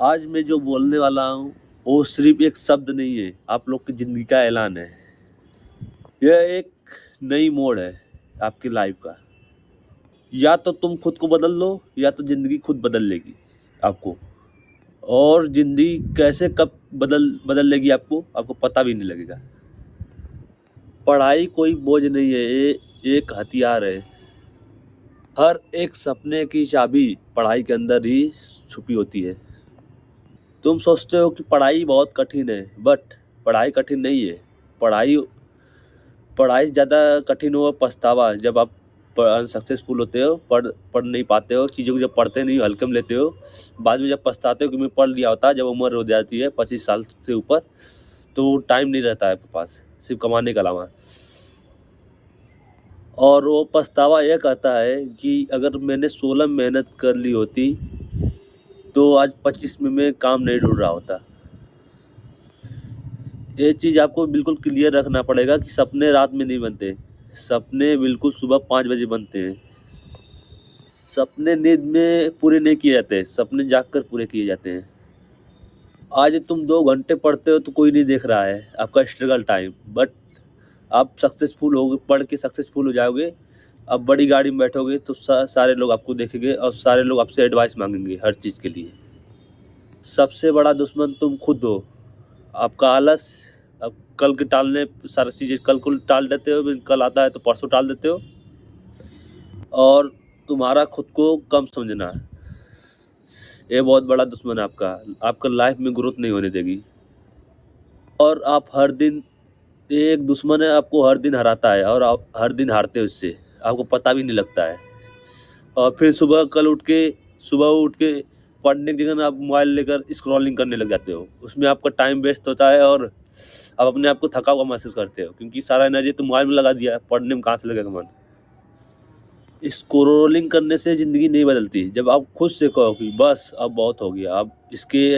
आज मैं जो बोलने वाला हूँ, वो सिर्फ़ एक शब्द नहीं है, आप लोग की ज़िंदगी का ऐलान है। यह एक नई मोड़ है आपकी लाइफ़ का। या तो तुम खुद को बदल लो या तो ज़िंदगी खुद बदल लेगी आपको। और ज़िंदगी कैसे कब बदल लेगी आपको, आपको पता भी नहीं लगेगा। पढ़ाई कोई बोझ नहीं है, ये एक हथियार है। हर एक सपने की चाबी पढ़ाई के अंदर ही छुपी होती है। तुम सोचते हो कि पढ़ाई बहुत कठिन है, बट पढ़ाई कठिन नहीं है। पढ़ाई पढ़ाई ज़्यादा कठिन हुआ पछतावा, जब आप अनसक्सेसफुल होते हो, पढ़ पढ़ नहीं पाते हो, चीज़ों को जब पढ़ते नहीं हो, हल्के में लेते हो, बाद में जब पछताते हो कि मैं पढ़ लिया होता, जब उम्र हो जाती है 25 साल से ऊपर, तो टाइम नहीं रहता है आपके पास, सिर्फ़ कमाने के अलावा। और वो पछतावा ये कहता है कि अगर मैंने 16 में मेहनत कर ली होती, तो आज 25 में मैं काम नहीं ढूँढ रहा होता। ये चीज़ आपको बिल्कुल क्लियर रखना पड़ेगा कि सपने रात में नहीं बनते। सपने बिल्कुल सुबह 5 बजे बनते हैं। सपने नींद में पूरे नहीं किए जाते, सपने जाग कर पूरे किए जाते हैं। आज तुम 2 घंटे पढ़ते हो तो कोई नहीं देख रहा है, आपका स्ट्रगल टाइम, बट आप सक्सेसफुल होगे, पढ़ के सक्सेसफुल हो जाओगे। अब बड़ी गाड़ी में बैठोगे तो सारे लोग आपको देखेंगे और सारे लोग आपसे एडवाइस माँगेंगे हर चीज़ के लिए। सबसे बड़ा दुश्मन तुम खुद हो। आपका आलस, अब कल के टालने, सारी चीज़ें कल को टाल देते हो, फिर कल आता है तो परसों टाल देते हो। और तुम्हारा खुद को कम समझना, ये बहुत बड़ा दुश्मन है आपका। आपका लाइफ में ग्रोथ नहीं होने देगी। और आप हर दिन, ये एक दुश्मन है, आपको हर दिन हराता है और आप हर दिन हारते हो इससे, आपको पता भी नहीं लगता है। और फिर सुबह उठ के पढ़ने की जगह ना आप मोबाइल लेकर स्क्रॉलिंग करने लग जाते हो। उसमें आपका टाइम वेस्ट होता है और आप अपने आप को थका हुआ महसूस करते हो, क्योंकि सारा एनर्जी तो मोबाइल में लगा दिया है, पढ़ने में कहाँ से लगेगा मन। स्क्रोलिंग करने से ज़िंदगी नहीं बदलती। जब आप खुद से कहो कि बस अब बहुत हो गया, अब इसके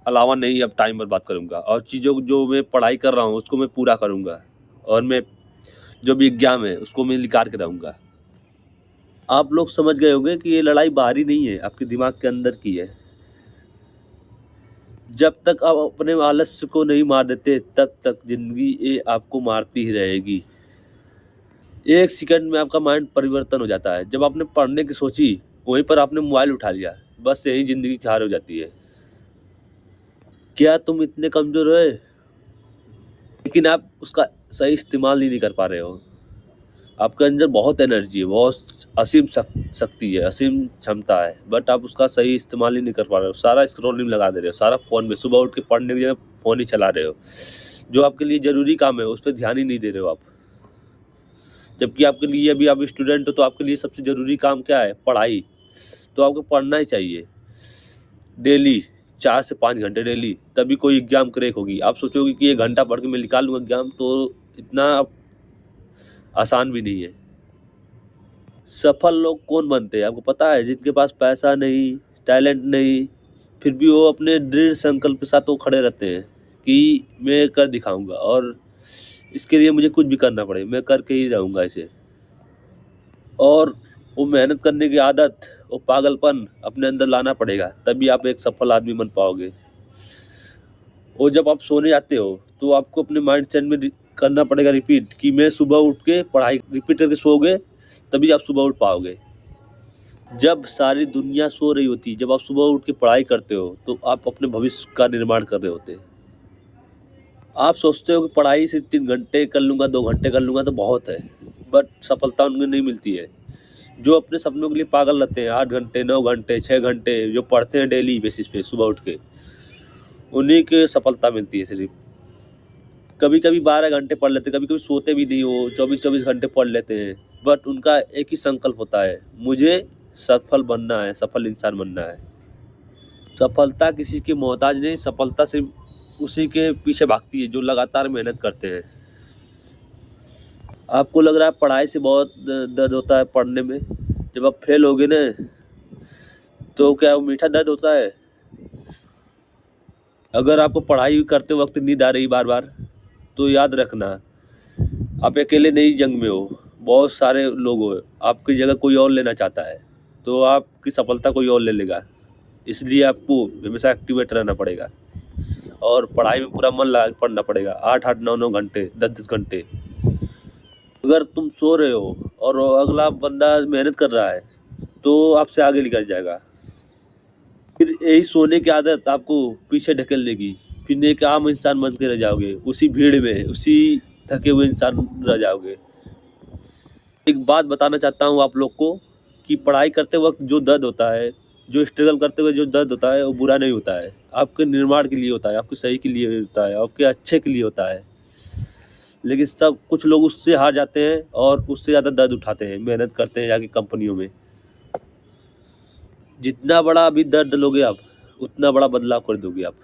अलावा नहीं, अब टाइम बर्बाद करूँगा और चीज़ों को जो मैं पढ़ाई कर रहा हूँ उसको मैं पूरा करूँगा, और मैं जो भी एग्ज़ाम है उसको मैं निकाल के रहूँगा। आप लोग समझ गए होंगे कि ये लड़ाई बाहरी नहीं है, आपके दिमाग के अंदर की है। जब तक आप अपने आलस्य को नहीं मार देते, तब तक ज़िंदगी ये आपको मारती ही रहेगी। 1 सेकंड में आपका माइंड परिवर्तन हो जाता है। जब आपने पढ़ने की सोची, वहीं पर आपने मोबाइल उठा लिया। बस यही ज़िंदगी की हार हो जाती है। क्या तुम इतने कमज़ोर हो, लेकिन आप उसका सही इस्तेमाल ही नहीं कर पा रहे हो? आपके अंदर बहुत एनर्जी है, बहुत असीम शक्ति है, असीम क्षमता है, बट आप उसका सही इस्तेमाल ही नहीं कर पा रहे हो। सारा स्क्रॉलिंग लगा दे रहे हो, सारा फ़ोन में, सुबह उठ के पढ़ने की जगह फ़ोन ही चला रहे हो। जो आपके लिए ज़रूरी काम है, उस पे ध्यान ही नहीं दे रहे हो आप। जबकि आपके लिए, अभी आप स्टूडेंट हो, तो आपके लिए सबसे ज़रूरी काम क्या है? पढ़ाई। तो आपको पढ़ना ही चाहिए डेली, 4 से 5 घंटे डेली, तभी कोई एग्ज़ाम क्रैक होगी। आप सोचोगे कि 1 घंटा पढ़ के मैं निकाल लूँगा एग्ज़ाम, तो इतना आसान भी नहीं है। सफल लोग कौन बनते हैं आपको पता है? जिनके पास पैसा नहीं, टैलेंट नहीं, फिर भी वो अपने दृढ़ संकल्प के साथ वो खड़े रहते हैं कि मैं कर दिखाऊँगा, और इसके लिए मुझे कुछ भी करना पड़े, मैं करके ही रहूँगा इसे। और वो मेहनत करने की आदत, वो पागलपन अपने अंदर लाना पड़ेगा, तभी आप एक सफल आदमी बन पाओगे। और जब आप सोने जाते हो, तो आपको अपने माइंडसेट में करना पड़ेगा रिपीट कि मैं सुबह उठ के पढ़ाई, रिपीट करके सोओगे, तभी आप सुबह उठ पाओगे। जब सारी दुनिया सो रही होती है, जब आप सुबह उठ के पढ़ाई करते हो, तो आप अपने भविष्य का निर्माण कर रहे होते हैं। आप सोचते हो कि पढ़ाई सिर्फ 3 घंटे कर लूँगा, 2 घंटे कर लूँगा तो बहुत है, बट सफलता उनको नहीं मिलती है। जो अपने सपनों के लिए पागल रहते हैं, 8 घंटे, 9 घंटे, 6 घंटे जो पढ़ते हैं डेली बेसिस पे सुबह उठ के, उन्हीं के सफलता मिलती है सिर्फ़। कभी-कभी 12 घंटे पढ़ लेते हैं, कभी-कभी सोते भी नहीं वो, 24-24 घंटे पढ़ लेते हैं, बट उनका एक ही संकल्प होता है, मुझे सफल बनना है, सफल इंसान बनना है। सफलता किसी की मोहताज नहीं, सफलता सिर्फ़ उसी के पीछे भागती है जो लगातार मेहनत करते हैं। आपको लग रहा है पढ़ाई से बहुत दर्द होता है पढ़ने में, जब आप फेल होगे ना, तो क्या वो मीठा दर्द होता है? अगर आपको पढ़ाई करते वक़्त नींद आ रही बार-बार, तो याद रखना, आप अकेले नहीं जंग में हो, बहुत सारे लोग हो, आपकी जगह कोई और लेना चाहता है, तो आपकी सफलता कोई और ले लेगा। इसलिए आपको हमेशा एक्टिवेट रहना पड़ेगा और पढ़ाई में पूरा मन लगा के पढ़ना पड़ेगा, 8-8, 9-9 घंटे, 10-10 घंटे। अगर तुम सो रहे हो और अगला बंदा मेहनत कर रहा है, तो आपसे आगे निकल जाएगा। फिर यही सोने की आदत आपको पीछे ढकेल देगी, फिर एक आम इंसान बन के रह जाओगे, उसी भीड़ में, उसी थके हुए इंसान रह जाओगे। एक बात बताना चाहता हूँ आप लोग को कि पढ़ाई करते वक़्त जो दर्द होता है, जो स्ट्रगल करते हुए जो दर्द होता है, वो बुरा नहीं होता है। आपके निर्माण के लिए होता है, आपके सही के लिए होता है, आपके अच्छे के लिए होता है। लेकिन सब कुछ लोग उससे हार जाते हैं और उससे ज़्यादा दर्द उठाते हैं, मेहनत करते हैं जाके कंपनियों में। जितना बड़ा अभी दर्द लोगे आप, उतना बड़ा बदलाव कर दोगे आप।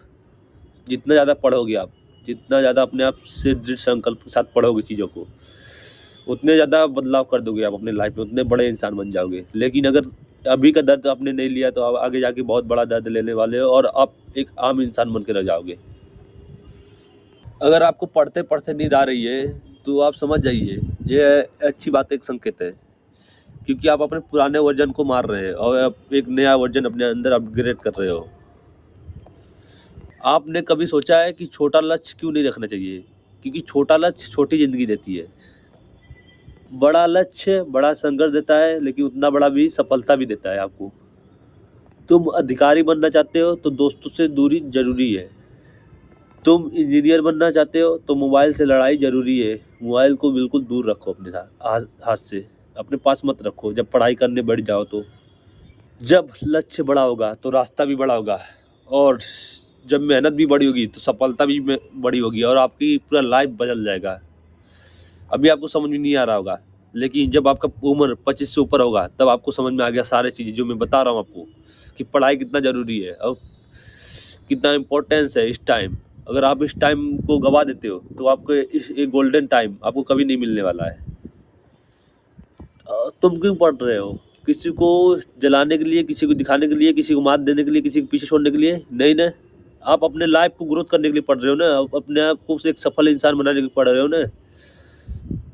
जितना ज़्यादा पढ़ोगे आप, जितना ज़्यादा अपने आप से दृढ़ संकल्प के साथ पढ़ोगे चीज़ों को, उतने ज़्यादा बदलाव कर दोगे आप अपने लाइफ में, उतने बड़े इंसान बन जाओगे। लेकिन अगर अभी का दर्द आपने नहीं लिया तो आप आगे जाके बहुत बड़ा दर्द लेने वाले हो और आप एक आम इंसान बन के रह जाओगे। अगर आपको पढ़ते-पढ़ते नींद आ रही है, तो आप समझ जाइए, ये अच्छी बात, एक संकेत है। क्योंकि आप अपने पुराने वर्ज़न को मार रहे हैं और आप एक नया वर्ज़न अपने अंदर अपग्रेड कर रहे हो। आपने कभी सोचा है कि छोटा लक्ष्य क्यों नहीं रखना चाहिए? क्योंकि छोटा लक्ष्य छोटी ज़िंदगी देती है। बड़ा लक्ष्य बड़ा संघर्ष देता है, लेकिन उतना बड़ा भी सफलता भी देता है आपको। तुम अधिकारी बनना चाहते हो तो दोस्तों से दूरी ज़रूरी है। तुम इंजीनियर बनना चाहते हो तो मोबाइल से लड़ाई ज़रूरी है। मोबाइल को बिल्कुल दूर रखो अपने साथ, हाथ से, अपने पास मत रखो जब पढ़ाई करने बैठ जाओ तो। जब लक्ष्य बड़ा होगा तो रास्ता भी बड़ा होगा और जब मेहनत भी बड़ी होगी तो सफलता भी बड़ी होगी और आपकी पूरा लाइफ बदल जाएगा। अभी आपको समझ में नहीं आ रहा होगा, लेकिन जब आपका उम्र 25 से ऊपर होगा तब आपको समझ में आ गया सारी चीज़ें जो मैं बता रहा हूँ आपको, कि पढ़ाई कितना ज़रूरी है और कितना इम्पोर्टेंस है इस टाइम। अगर आप इस टाइम को गवा देते हो तो आपको इस ये गोल्डन टाइम आपको कभी नहीं मिलने वाला है। तुम क्यों पढ़ रहे हो? किसी को जलाने के लिए, किसी को दिखाने के लिए, किसी को मात देने के लिए, किसी को पीछे छोड़ने के लिए? नहीं ना। आप अपने लाइफ को ग्रोथ करने के लिए पढ़ रहे हो ना, आप अपने आप को एक सफल इंसान बनाने के लिए पढ़ रहे हो ना।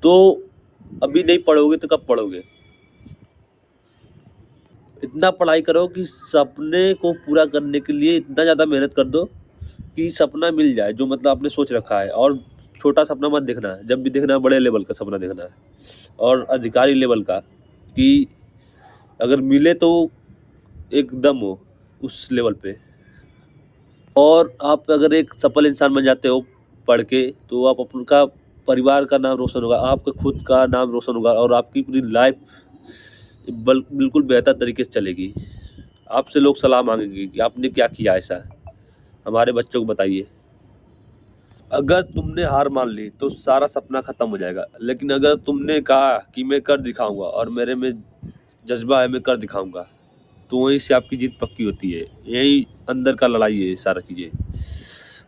तो अभी नहीं पढ़ोगे तो कब पढ़ोगे? इतना पढ़ाई करो कि सपने को पूरा करने के लिए इतना ज़्यादा मेहनत कर दो कि सपना मिल जाए जो मतलब आपने सोच रखा है। और छोटा सपना मत देखना, जब भी देखना बड़े लेवल का सपना देखना है और अधिकारी लेवल का, कि अगर मिले तो एकदम हो उस लेवल पे। और आप अगर एक सफल इंसान बन जाते हो पढ़ के, तो आप आपका परिवार का नाम रोशन होगा, आपका खुद का नाम रोशन होगा और आपकी पूरी लाइफ बिल्कुल बेहतर तरीके से चलेगी। आपसे लोग सलाह मांगेंगे कि आपने क्या किया ऐसा, हमारे बच्चों को बताइए। अगर तुमने हार मान ली तो सारा सपना खत्म हो जाएगा, लेकिन अगर तुमने कहा कि मैं कर दिखाऊंगा और मेरे में जज्बा है, मैं कर दिखाऊंगा, तो वहीं से आपकी जीत पक्की होती है। यही अंदर का लड़ाई है सारा चीज़ें,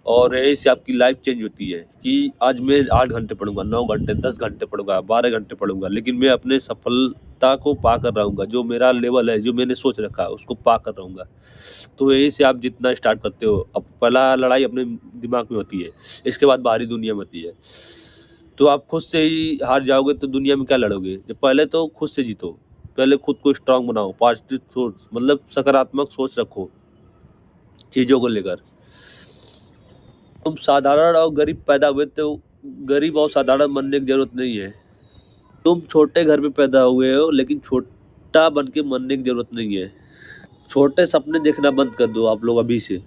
और यहीं से आपकी लाइफ चेंज होती है कि आज मैं 8 घंटे पढ़ूंगा, 9 घंटे, 10 घंटे पढ़ूंगा, 12 घंटे पढ़ूंगा, लेकिन मैं अपने सफलता को पा कर रहूँगा। जो मेरा लेवल है, जो मैंने सोच रखा है, उसको पा कर रहूँगा। तो यहीं से आप जितना स्टार्ट करते हो, अब पहला लड़ाई अपने दिमाग में होती है, इसके बाद बाहरी दुनिया में होती है। तो आप खुद से ही हार जाओगे तो दुनिया में क्या लड़ोगे? जब पहले तो खुद से जीतो, पहले खुद को स्ट्रांग बनाओ, पॉजिटिव सोच, मतलब सकारात्मक सोच रखो चीज़ों को लेकर। तुम साधारण और गरीब पैदा हुए तो गरीब और साधारण बनने की ज़रूरत नहीं है। तुम छोटे घर में पैदा हुए हो, लेकिन छोटा बन के मरने की ज़रूरत नहीं है। छोटे सपने देखना बंद कर दो आप लोग अभी से।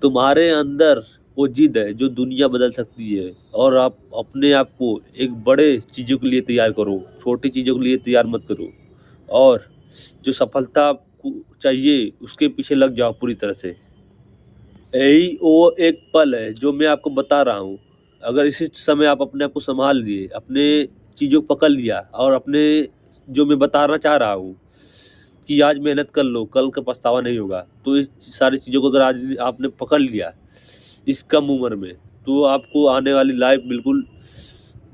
तुम्हारे अंदर वो जिद है जो दुनिया बदल सकती है, और आप अपने आप को एक बड़े चीज़ों के लिए तैयार करो, छोटी चीज़ों के लिए तैयार मत करो। और जो सफलता आपको चाहिए उसके पीछे लग जाओ पूरी तरह से। यही वो एक पल है जो मैं आपको बता रहा हूँ। अगर इसी समय आप अपने आप को सँभाल लिए, अपने चीज़ों को पकड़ लिया और अपने जो मैं बताना चाह रहा हूँ कि आज मेहनत कर लो, कल का पछतावा नहीं होगा। तो इस सारी चीज़ों को अगर आज आपने पकड़ लिया इस कम उम्र में, तो आपको आने वाली लाइफ़ बिल्कुल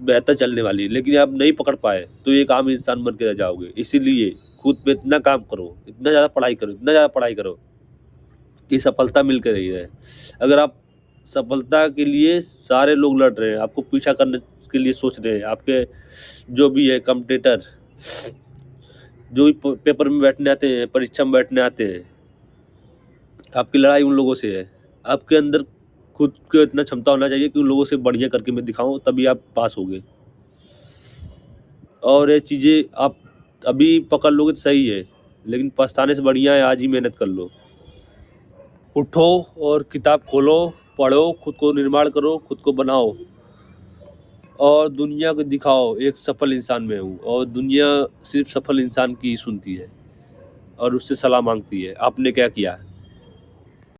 बेहतर चलने वाली है। लेकिन आप नहीं पकड़ पाए तो एक आम इंसान बन के रह जाओगे। इसीलिए खुद पे इतना काम करो, इतना ज़्यादा पढ़ाई करो, इतना ज़्यादा पढ़ाई करो कि सफलता मिल कर ही रहे। अगर आप सफलता के लिए सारे लोग लड़ रहे हैं, आपको पीछा करने के लिए सोच रहे हैं, आपके जो भी है कॉम्पिटिटर, जो भी पेपर में बैठने आते हैं, परीक्षा में बैठने आते हैं, आपकी लड़ाई उन लोगों से है। आपके अंदर खुद को इतना क्षमता होना चाहिए कि उन लोगों से बढ़िया करके मैं दिखाऊँ, तभी आप पास होगे। और ये चीज़ें आप अभी पकड़ लोगे तो सही है, लेकिन पछताने से बढ़िया है आज ही मेहनत कर लो। उठो और किताब खोलो, पढ़ो, खुद को निर्माण करो, खुद को बनाओ और दुनिया को दिखाओ एक सफल इंसान मैं हूँ, और दुनिया सिर्फ़ सफल इंसान की ही सुनती है और उससे सलाह माँगती है। आपने क्या किया?